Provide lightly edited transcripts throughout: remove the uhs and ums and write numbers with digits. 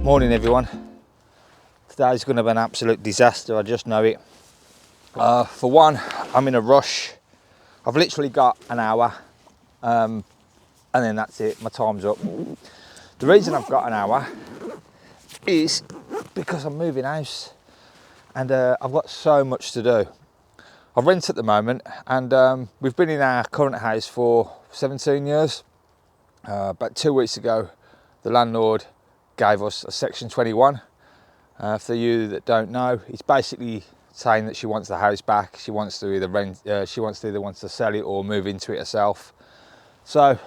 Morning everyone. Today's going to be an absolute disaster, I just know it. For one, I'm in a rush. I've literally got an hour and then that's it, my time's up. The reason I've got an hour is because I'm moving house and I've got so much to do. I rent at the moment and we've been in our current house for 17 years. About 2 weeks ago, the landlord gave us a section 21. For you that don't know, it's basically saying that she wants the house back. She wants to either wants to sell it or move into it herself. So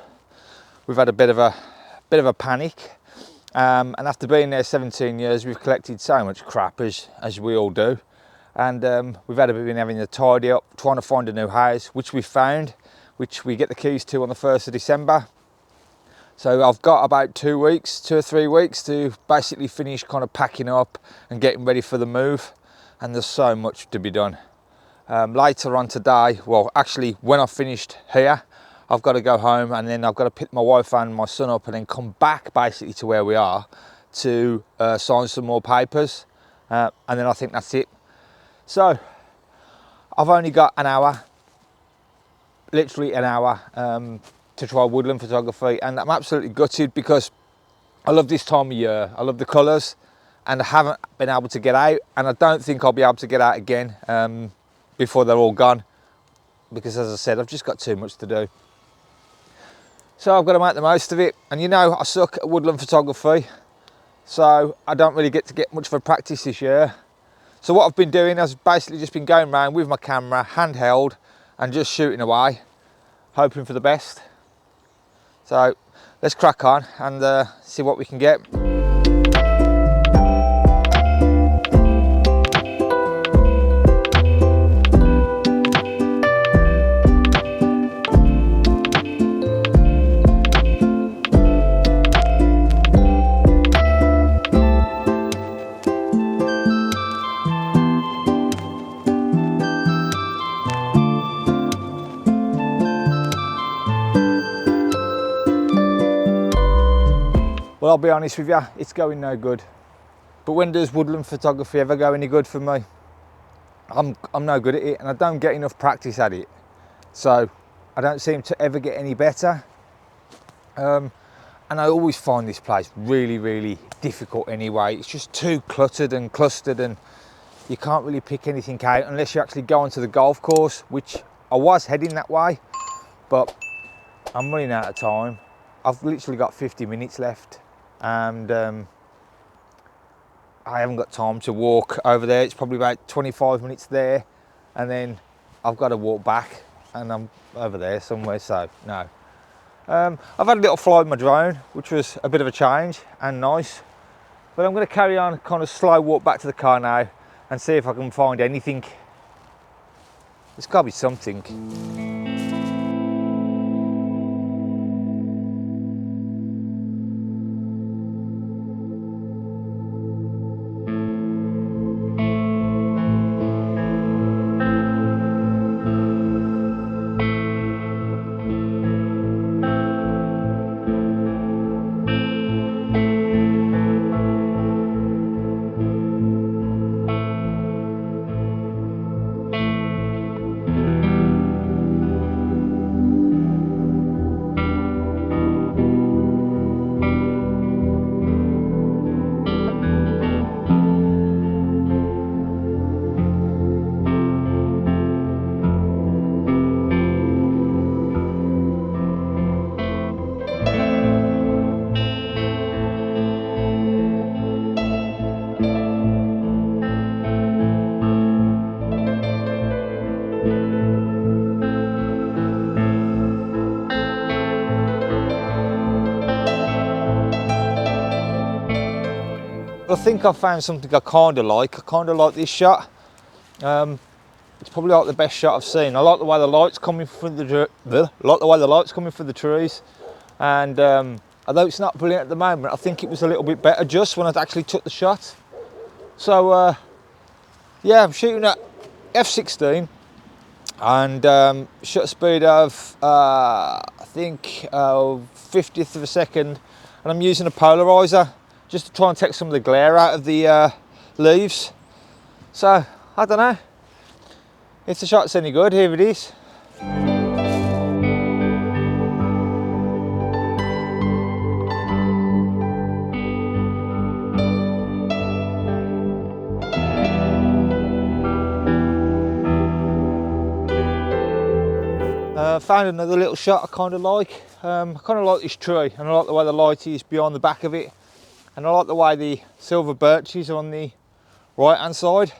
we've had a bit of a panic, and after being there 17 years, we've collected so much crap as we all do, and we've been having to tidy up, trying to find a new house, which we found, which we get the keys to on the 1st of December. So I've got about 2 or 3 weeks to basically finish kind of packing up and getting ready for the move. And there's so much to be done. Later on today, well, actually when I've finished here, I've got to go home and then I've got to pick my wife and my son up and then come back basically to where we are to sign some more papers. And then I think that's it. So I've only got an hour, literally an hour, to try woodland photography, and I'm absolutely gutted because I love this time of year. I love the colours and I haven't been able to get out, and I don't think I'll be able to get out again before they're all gone, because as I said, I've just got too much to do. So I've got to make the most of it, and you know I suck at woodland photography, so I don't really get much of a practice this year. So what I've been doing is basically just been going around with my camera handheld and just shooting away, hoping for the best. So let's crack on and see what we can get. Well, I'll be honest with you, it's going no good. But when does woodland photography ever go any good for me? I'm no good at it, and I don't get enough practice at it. So I don't seem to ever get any better. And I always find this place really, really difficult anyway. It's just too cluttered and clustered, and you can't really pick anything out unless you actually go onto the golf course, which I was heading that way, but I'm running out of time. I've literally got 50 minutes left. And I haven't got time to walk over there. It's probably about 25 minutes there, and then I've got to walk back and I'm over there somewhere, so no. I've had a little fly with my drone, which was a bit of a change and nice, but I'm going to carry on, kind of slow walk back to the car now and see if I can find anything. There's got to be something. I think I've found something I kind of like. I kind of like this shot. It's probably like the best shot I've seen. I like the way the light's coming from the trees, and although it's not brilliant at the moment, I think it was a little bit better just when I actually took the shot. So yeah, I'm shooting at f/16 and shutter speed of I think 50th of a second, and I'm using a polarizer just to try and take some of the glare out of the leaves. So I don't know if the shot's any good. Here it is. Found another little shot I kind of like. I kind of like this tree, and I like the way the light is behind the back of it, and I like the way the silver birches are on the right hand side.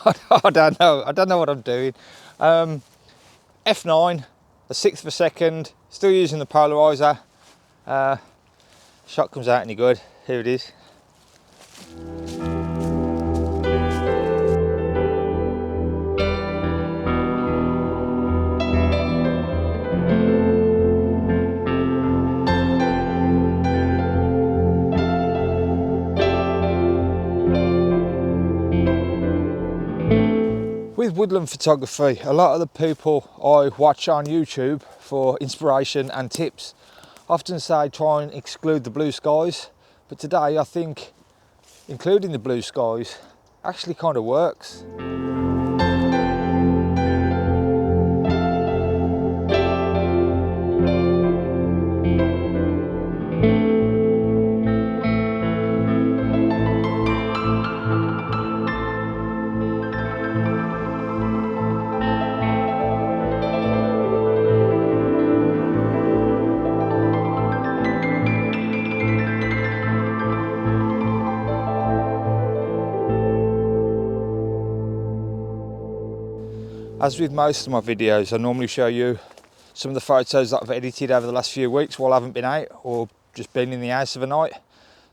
I don't know what I'm doing. F9, a sixth of a second, still using the polarizer. Shot comes out any good. Here it is. With woodland photography, a lot of the people I watch on YouTube for inspiration and tips often say try and exclude the blue skies, but today I think including the blue skies actually kind of works. As with most of my videos, I normally show you some of the photos that I've edited over the last few weeks while I haven't been out or just been in the house of a night.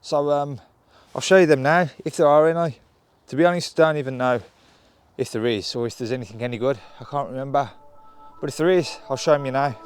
So I'll show you them now, if there are any. To be honest, I don't even know if there is or if there's anything any good. I can't remember. But if there is, I'll show them you now.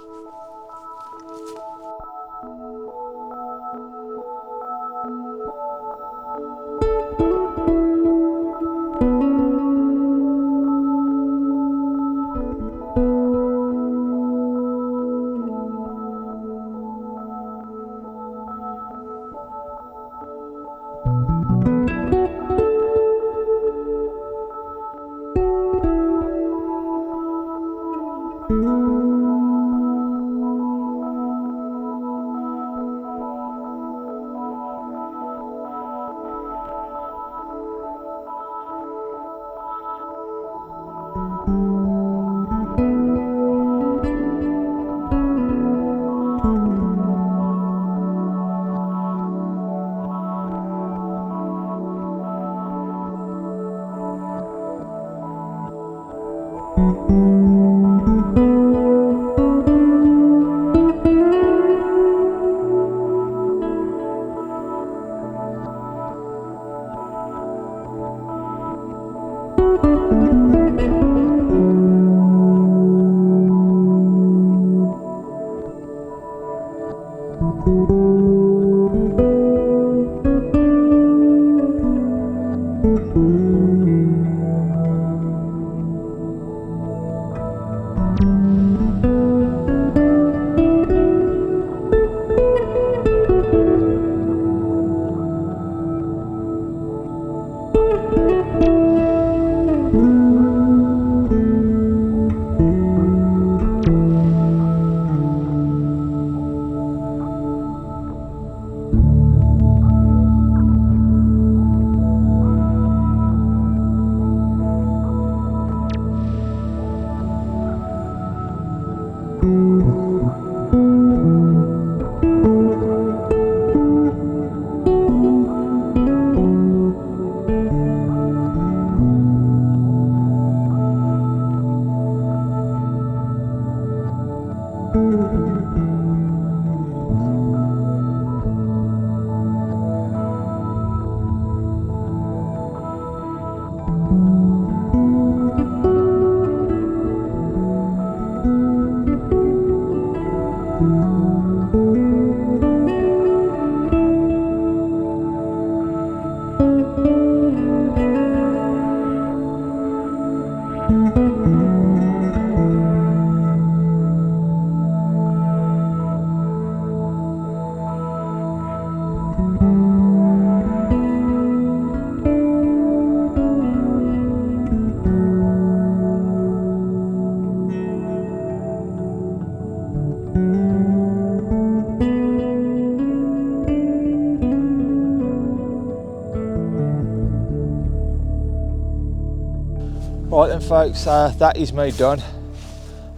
Right then folks, that is me done.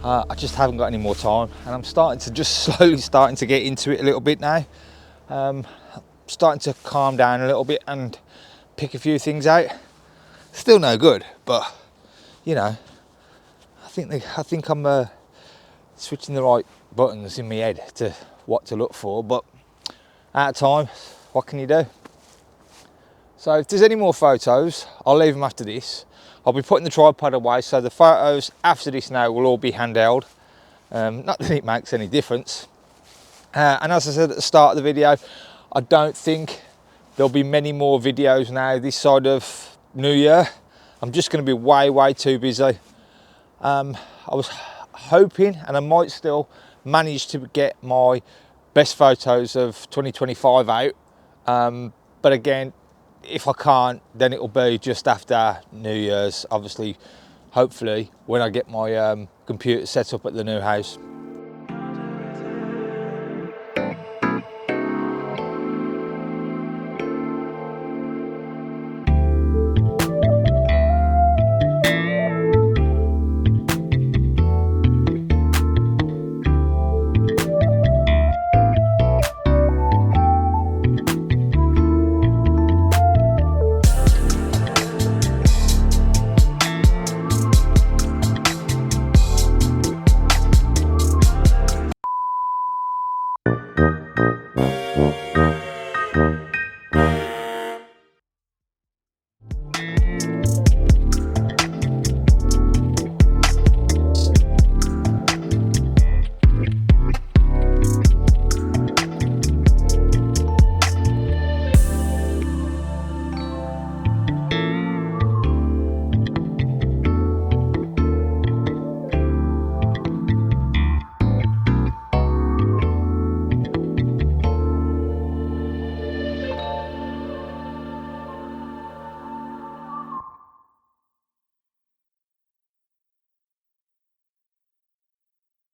I just haven't got any more time, and I'm starting to get into it a little bit now. Starting to calm down a little bit and pick a few things out. Still no good, but you know, I think I'm switching the right buttons in my head to what to look for. But at a time, what can you do? So if there's any more photos, I'll leave them after this. I'll be putting the tripod away, so the photos after this now will all be handheld. Not that it makes any difference. And as I said at the start of the video, I don't think there'll be many more videos now this side of New Year. I'm just going to be way too busy. I was hoping, and I might still manage to get my best photos of 2025 out. But again, if I can't, then it'll be just after New Year's, obviously, hopefully, when I get my computer set up at the new house.